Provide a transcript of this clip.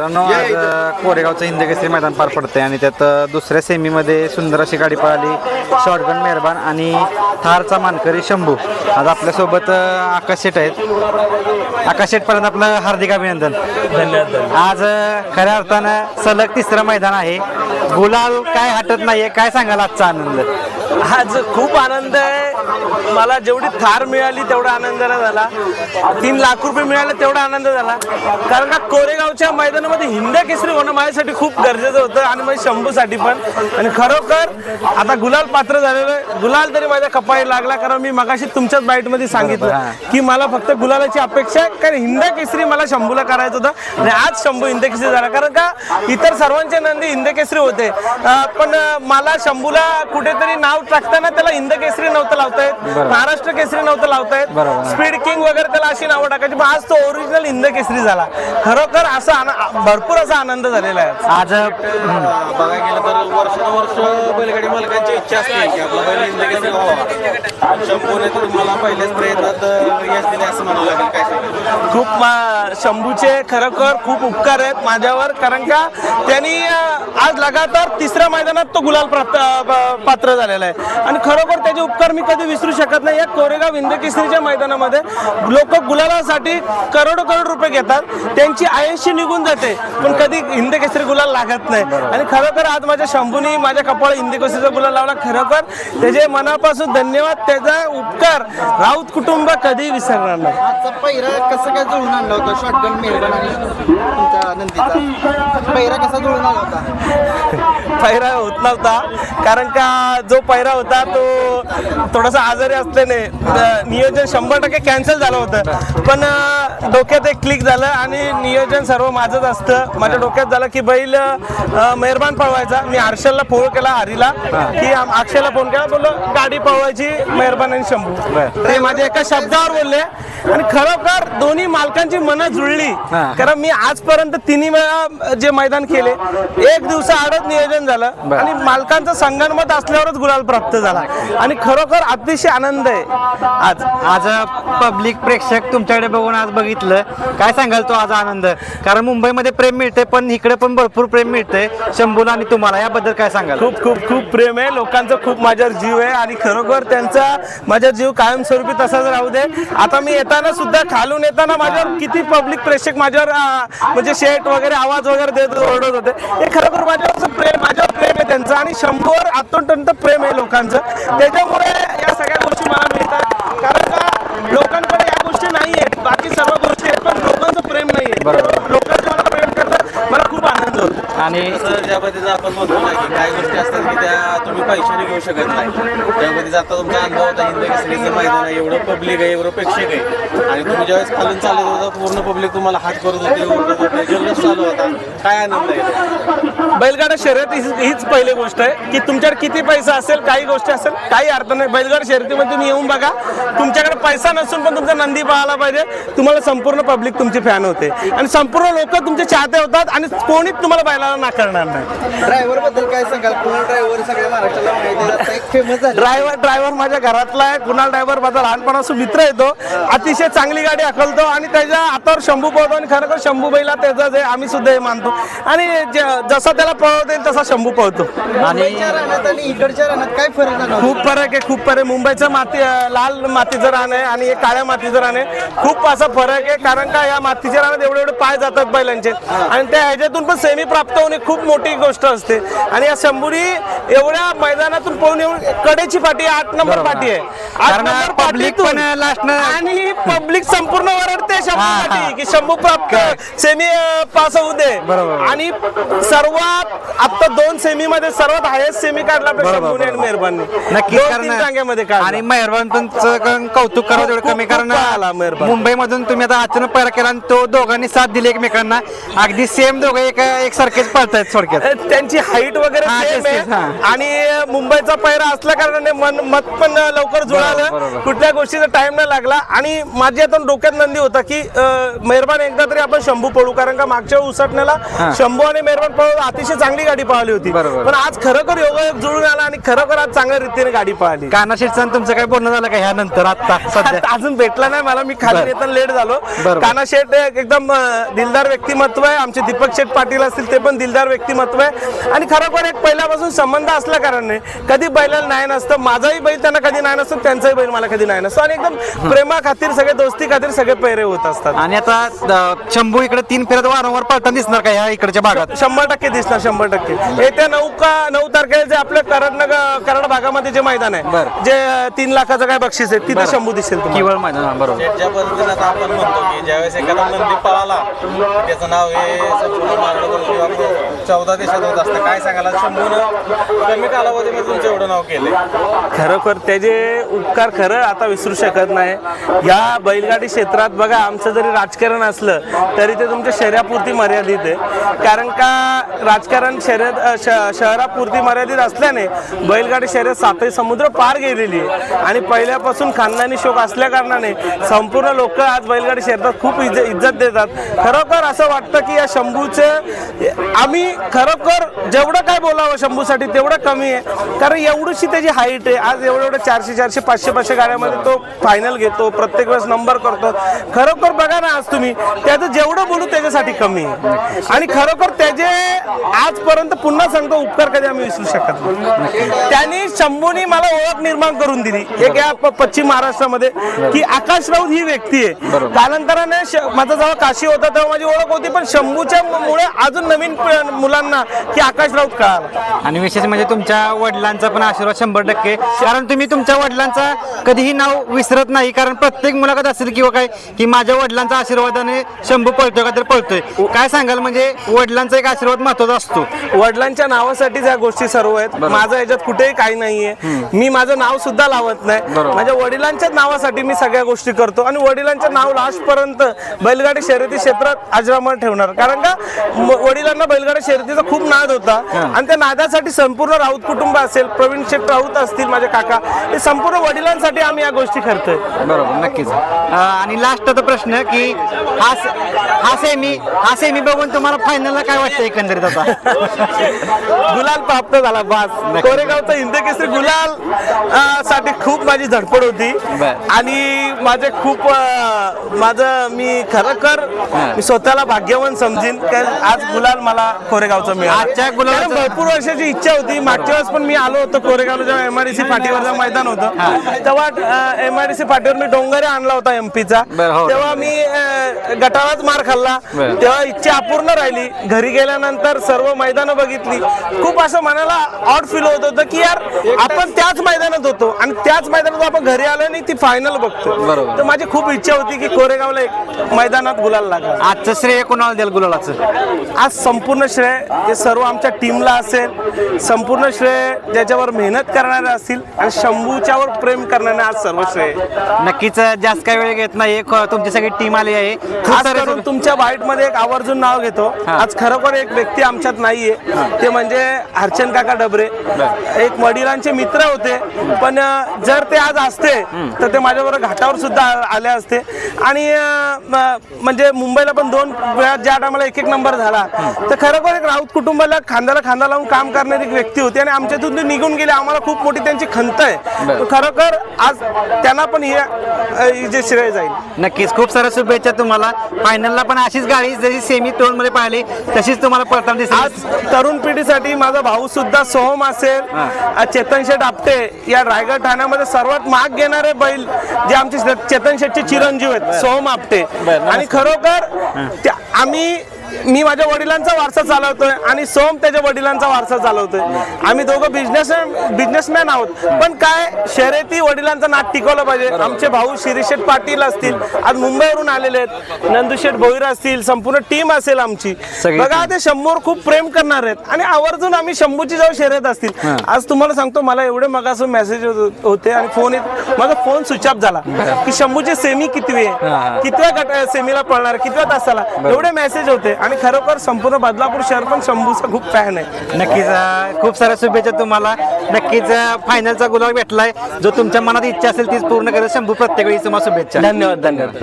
आज कोरेगावचं हिंदकेसरी मैदान पार पडते आणि त्यात दुसऱ्या सेमीमध्ये सुंदर अशी गाडी पळाली शॉटगन मेहरबान आणि थारचा मानकरी शंभू. आज आपल्यासोबत आकाश शेट आहेत. आकाश शेटपर्यंत आपलं हार्दिक अभिनंदन. धन्यवाद. आज खऱ्या अर्थानं सलग तिसरं मैदान आहे. गुलाल काय हटत नाहीये, काय सांगाल आजचा आनंद? आज खूप आनंद आहे. मला जेवढी थार मिळाली तेवढा आनंद झाला. 3 लाख रुपये मिळाले तेवढा आनंद झाला. कारण का कोरेगावच्या मैदानामध्ये हिंद केसरी होणं माझ्यासाठी खूप गरजेचं होतं आणि माझ्या शंभूसाठी पण. आणि खरोखर आता गुलाल पात्र झालेलं आहे. गुलाल तरी माझ्या कपाळी लागला, कारण मी मगाशी तुमच्याच बाईटमध्ये सांगितलं की मला फक्त गुलालाची अपेक्षा आहे, कारण हिंद केसरी मला शंभूला करायचं होतं आणि आज शंभू हिंद केसरी झाला. कारण का इतर सर्वांचे नंदी हिंद केसरी होते, पण मला शंभूला कुठेतरी नाव टाकताना त्याला हिंद केसरी नव्हतं लावता येत, महाराष्ट्र केसरी नव्हतं लावता येत, स्पीड किंग वगैरे त्याला अशी नावं टाकायची. पण आज तो ओरिजिनल हिंद केसरी झाला. खरोखर असा भरपूर असा आनंद झालेला आहे. आज बघायला गेलं तर वर्षानुवर्ष बैलगाडी मालकांची इच्छा असते की आपला बैल हिंद केसरी व्हावा. शंभूने तर मला पहिल्याच प्रयत्नात यश दिले असं म्हणावं लागेल. काय सांगाल? खूप शंभूचे खरोखर खूप उपकार आहेत माझ्यावर, कारण का त्यांनी आज लगातार तिसऱ्या मैदानात तो गुलाल पात्र झालेला आहे आणि खरोखर त्याचे उपकार मी कधी विसरू शकत नाही. या कोरेगाव हिंद केसरीच्या मैदानामध्ये लोक गुलालासाठी करोड रुपये घेतात, त्यांची आयुष्य निघून जाते पण कधी हिंद केसरी गुलाल लागत नाही. आणि खरोखर आज माझ्या शंभूनी माझ्या कपाळ हिंद केसरीचा गुलाल लावला. खरोखर त्याचे मनापासून धन्यवाद. त्याचा उपकार राऊत कुटुंब कधी विसरणार नाही. आजचा पहिरा कसं काय जुळून आणला होता? शॉटगन मेहरबान आणि तुमच्या नंदीचा पहिरा कसा जुळून आला होता? पहिरा होत नव्हता, कारण का जो पहिरा होता तो थोडासा आजारी असल्याने नियोजन 100% कॅन्सल झालं होतं. पण डोक्यात एक क्लिक झालं आणि नियोजन सर्व माझंच असतं. माझ्या डोक्यात झालं की बैल मेहरबान पळवायचा. मी हर्षलला फोन केला, हरीला, की अक्षयला फोन केला, बोललो गाडी पळवायची मेहरबान आणि शंभू. ते माझ्या एका शब्दावर बोलले आणि खरोखर दोन्ही मालकांची मनं जुळली. कारण मी आजपर्यंत 3 वेळा जे मैदान केले, एक दिवसा आडच नियोजन झालं आणि मालकांचं संगनमत असल्यावरच गुलाल प्राप्त झाला आणि खरोखर अतिशय आनंद आहे. आज पब्लिक प्रेक्षक तुमच्याकडे बघून आज बघितलं, काय सांगाल तो आज आनंद? कारण मुंबईमध्ये प्रेम मिळते पण इकडे पण भरपूर प्रेम मिळते शंभूला आणि तुम्हाला, याबद्दल काय सांगाल? खूप खूप खूप प्रेम आहे लोकांचं, खूप माझ्यावर जीव आहे आणि खरोखर त्यांचा माझ्या जीव कायमस्वरूपी तसाच राहू दे. आता मी येताना सुद्धा खालून येताना माझ्यावर किती पब्लिक प्रेक्षक माझ्यावर म्हणजे शेट वगैरे आवाज वगैरे देत ओरडत होते. हे खरोखर माझ्यावर प्रेम आहे त्यांचं आणि शंभूवर अत्यंत प्रेम आहे लोकांचं. त्याच्यामुळे या सगळ्या गोष्टी मला मिळतात. कारण का लोकांकडे या गोष्टी नाही आहेत, बाकी सर्व गोष्टी आहेत पण लोकांचं प्रेम नाही आहे. लोकांचं मला प्रेम करतात, मला खूप आनंद होतो. आणि ज्या पद्धतीनं आपण म्हणतो ना की काही गोष्टी असतात की त्या तुम्ही पैशाने घेऊ शकत नाही, त्यामध्ये आता तुमचा अनुभव होता हिंद केसरीचं मैदान आहे, एवढं पब्लिक आहे, एवढं प्रेक्षक आहे आणि तुम्ही ज्यावेळेस खालून चालत होता पूर्ण पब्लिक तुम्हाला हात करत होते, ओरडत होते, जल्लोष चालू होता. काय आनंद आहे? बैलगाडा शर्यत हीच पहिली गोष्ट आहे की तुमच्याकडे किती पैसा असेल, काही गोष्टी असेल, काही अर्थ नाही. बैलगाडा शर्यतीमध्ये तुम्ही येऊन बघा, तुमच्याकडे पैसा नसून पण तुमचा नंदी पाहायला पाहिजे, तुम्हाला संपूर्ण पब्लिक तुमची फॅन होते आणि संपूर्ण लोक तुमचे चाहते होतात आणि कोणीच तुम्हाला बैलाला नाकारणार नाही. ड्रायव्हर बद्दल काय सांगाल? कुणाल ड्रायव्हर सगळ्या महाराष्ट्राला माहिती आहे, एक फेमस झाला. ड्रायव्हर माझ्या घरातला आहे. कुणाल ड्रायव्हर माझा लहानपणापासून मित्र येतो, अतिशय चांगली गाडी हाकलतो आणि त्याच्या हातावर शंभू पळतो आणि खरोखर शंभू बैला त्याचा जे आम्ही सुद्धा हे मानतो आणि जसा त्याला पळवता येईल तसा शंभू पळतो. आणि रानात आणि इकडच्या रानात काय फरक झाला? खूप फरक आहे, खूप फरक आहे. मुंबईचं माती लाल मातीचं रान आहे आणि काळ्या मातीचं रान आहे. खूप असा फरक आहे, कारण का या मातीच्या रानात एवढे पाय जातात बैलांचे आणि त्या ह्याच्यातून पण सेमी प्राप्त होणे खूप मोठी गोष्ट असते. आणि या शंभूनी एवढ्या मैदानातून पळून येऊन कडेची पाठी 8 नंबर पाठी आहे. 8 नंबर पब्लिक पण लास्ट आणि पब्लिक संपूर्ण ओरडते शंभूसाठी की शंभू प्राप्त सेमी पास होऊ दे. आणि सर्वात आता 2 सेमी मध्ये सर्वात हायेस्ट सेमी काढला आपल्या शंभूने आणि मेहरबानने. नक्कीच. आणि मेहरबान पण कौतुक करावं तेवढं कमी, कारण मुंबईमधून तुम्ही आता अचानक पैरा केला आणि तो दोघांनी साथ दिली एकमेकांना, अगदी सेम दोघं एकसारखेच पळतायत थोडक्यात. त्यांची हाईट वगैरे सेम आहे आणि मुंबईचा पैरा असल्या कारणाने मत पण लवकर जुळालं, कुठल्या गोष्टीचा टाइम नाही लागला. आणि माझ्या आता डोक्यात नंदी होता की मेहरबान एकदा तरी आपण शंभू पळू, कारण का मागच्या उसटण्याला शंभू आणि मेहरबान पळू अतिशय चांगली गाडी पळाली होती. बरोबर. पण आज खरोखर योगायोग जुळून आला आणि खरोखर आज चांगल्या रीतीने गाडी पळाली. कान्हा शेटचं तुमचं काय बोलणं झालं का ह्यानंतर आता सध्या? अजून भेटला नाही मला, मी खाली बरं. येताना लेट झालो. बरोबर. कान्हा शेठ एकदम दिलदार व्यक्तिमत्व आहे. आमचे दीपक शेठ पाटील असतील ते पण दिलदार व्यक्तिमत्व आहे आणि खरोखर एक पहिल्यापासून संबंध असल्या कारणाने कधी बैलाला नाही नसतं. माझाही बैल त्यांना कधी नाही नसतो, त्यांचाही बैल मला कधी नाही नसतो आणि एकदम प्रेमा खातीर सगळे दोस्ती खातीर सगळे पैरे होत असतात. आणि आता शंभू इकडे 3 फेऱ्यात वारंवार पळताना दिसणार का ह्या इकडच्या भागात? 100% दिसणार, 100%. येत्या 9 तारखेला जे आपल्या कराड भागामध्ये जे मैदान आहे, बरं. जे 3 लाखाचं काय बक्षीस आहे, तिथे बरं. शंभू दिसेल तुम्हाला. केवळ मैदान, बरोबर. ज्या पद्धतीने आता आपण म्हणतो की ज्यावेळेस एखादा नंदी पळाला त्याचं नाव हे संपूर्ण महाराष्ट्रात किंवा 14 देशात होत असतं. काय सांगायला शंभूनं कमी कालावधीमध्ये तुमचं एवढं नाव केलंय? खरोखर त्याचे उपकार खरं आता विसरू शकत नाही. या बैलगाडी क्षेत्रात बघा, आमचं जरी राजकारण असलं तरी ते तुमच्या शहरापुरती मर्यादित आहे. कारण का राजकारण शहरापुरती मर्यादित असल्याने बैलगाडी शर्यत 7 समुद्र पार गेलेली आहे आणि पहिल्यापासून खानदानी शोक असल्या कारणाने संपूर्ण लोक आज बैलगाडी शर्यतात खूप इज्जत देतात. खरोखर असं वाटतं की या शंभूचे आम्ही खरोखर जेवढं काय बोलावं शंभूसाठी तेवढं कमी आहे. कारण एवढीशी त्याची हाईट आहे. आज एवढं 400 500 गाड्यामध्ये तो फायनल घेतो, प्रत्येक वेळेस नंबर करतो. खरोखर बघा ना, आज तुम्ही त्याचं जेवढं बोलू त्याच्यासाठी कमी आहे आणि खरोखर त्याचे आजपर्यंत पुन्हा सांगतो उपकार कधी आम्ही विसरू शकत नाही. त्यांनी शंभूनी मला ओळख निर्माण करून दिली एक या पश्चिम महाराष्ट्रामध्ये की आकाश राऊत ही व्यक्ती आहे. कालांतराने माझा जेव्हा काशी होता तेव्हा माझी ओळख होती, पण शंभूच्या मुळे अजून नवीन मुलांना की आकाश राऊत कळाला. आणि विशेष म्हणजे तुमच्या वडिलांचा पण आशीर्वाद 100%, कारण तुम्ही तुमच्या वडिलांचा कधीही नाव विसरत नाही. कारण प्रत्येक मुलाखत असेल किंवा काय की माझ्या वडिलांचा आशीर्वादाने शंभू पळतोय का तर पळतोय. काय सांगाल, म्हणजे वडिलांचा एक आशीर्वाद महत्वाचा असतो? वडिलांच्या नावासाठी ज्या गोष्टी सर्व आहेत. माझं याच्यात कुठेही काही नाहीये. मी माझं नाव सुद्धा लावत नाही. माझ्या वडिलांच्याच नावासाठी मी सगळ्या गोष्टी करतो आणि वडिलांचं नाव लास्ट पर्यंत बैलगाडी शर्यती क्षेत्रात अजरामर ठेवणार. कारण का वडिलांना बैलगाडी शर्यतीचा खूप नाद होता आणि त्या नादासाठी संपूर्ण राऊत कुटुंब असेल, प्रवीण शेठ राऊत असतील माझे काका, हे संपूर्ण वडिलांसाठी आम्ही या गोष्टी करतोय. बरोबर, नक्कीच. आणि लास्ट आता प्रश्न की हा सेमी बघून तुम्हाला फायनलला काय वाटतं एकंदरीत? आता गुलाल प्राप्त झाला बास. कोरेगावचा हिंद केसरी गुलाल साठी खूप माझी धडपड होती आणि माझे खूप मी खरोखर मी स्वतःला भाग्यवान समजीन आज गुलाल मला कोरेगावचा मिळाला. आजच्या गुलाल भरपूर वर्षाची इच्छा होती. मागच्या वेळेस पण मी आलो होतो कोरेगावला, जेव्हा MIDC फाटीवरचं मैदान होतं तेव्हा MIDC फाटीवर मी डोंगरे आणला होता MP चा. तेव्हा मी गटारात मार खाल्ला, तेव्हा इच्छा अपूर्ण राहिली. घरी गेल्यानंतर सर्व मैदानं बघितली, खूप असं मनाला ऑड फील होत होतं की यार आपण त्याच मैदानात होतो आणि त्याच मैदानात आपण घरी आलो आणि ती फायनल बघतो. तर माझी खूप इच्छा होती की कोरेगावला एक मैदानात गुलाल लागला. आजचं श्रेय कोणाला द्याल गुलालाचं? आज संपूर्ण श्रेय हे सर्व आमच्या टीमला असेल, संपूर्ण श्रेय ज्याच्यावर मेहनत करणारे असतील आणि शंभूच्यावर प्रेम करणारे आज सर्व श्रेय. नक्कीच जास्त काही वेळ घेत नाही, तुमची सगळी टीम आली आहे. खास करून तुमच्या बाईट मध्ये एक आवर्जून नाव घेतो. आज खरोखर एक व्यक्ती आमच्यात नाहीये, ते म्हणजे हरचंद काका डबरे. एक वडिलांचे मित्र होते, पण जर ते आज असते तर ते माझ्याबरोबर घाटावर सुद्धा आले असते आणि म्हणजे मुंबईला पण 2 वेळा ज्या टायमाला 1-1 नंबर झाला तर खरोखर एक राऊत कुटुंबाला खांद्याला खांदा लावून काम करणारी एक व्यक्ती होती आणि आमच्यातून ते निघून गेले. आम्हाला खूप मोठी त्यांची खंत आहे. खरोखर आज त्यांना पण हे जे श्रेय जाईल. नक्कीच, खूप साऱ्या शुभेच्छा तुम्हाला. फायनलला पण अशीच गाडी जशी सेमी तोंड मध्ये पाहिली तशीच तुम्हाला पळताना दिसेल. आज तरुण पिढीसाठी माझा भाऊ सुद्धा सोहम असेल, चेतन शेठ आपटे या रायगड ठाण्यामध्ये सर्वात माग घेणारे बैल जे आमचे चेतन शेठचे चिरंजीव आहेत, सोहम आपटे. आणि खरोखर मी माझ्या वडिलांचा वारसा चालवतोय आणि सोम त्याच्या वडिलांचा वारसा चालवतोय. आम्ही दोघं बिझनेसमॅन आहोत, पण काय शर्यती वडिलांचा नाद टिकवलं पाहिजे. आमचे भाऊ शिरीषेठ पाटील असतील, आज मुंबईवरून आलेले आहेत, नंदुशेठ भोईर असतील, संपूर्ण टीम असेल आमची. बघा, ते शंभूवर खूप प्रेम करणार आहेत आणि आवर्जून आम्ही शंभूची जेव्हा शर्यत असतील. आज तुम्हाला सांगतो, मला एवढे मगासून मेसेज होते आणि फोन येत, माझा फोन स्विच ऑफ झाला की शंभूची सेमी कितवी आहे, कितव्या सेमीला पळणार, कितव्या तासाला, एवढे मेसेज होते. आणि खरोखर संपूर्ण बदलापूर शहर पण शंभूचा खूप फॅन आहे. नक्कीच खूप साऱ्या शुभेच्छा तुम्हाला. नक्कीच फायनलचा गुलाल भेटलाय. जो तुमच्या मनात इच्छा असेल तीच पूर्ण करेल शंभू. प्रत्येक वेळी तुम्हाला शुभेच्छा. धन्यवाद.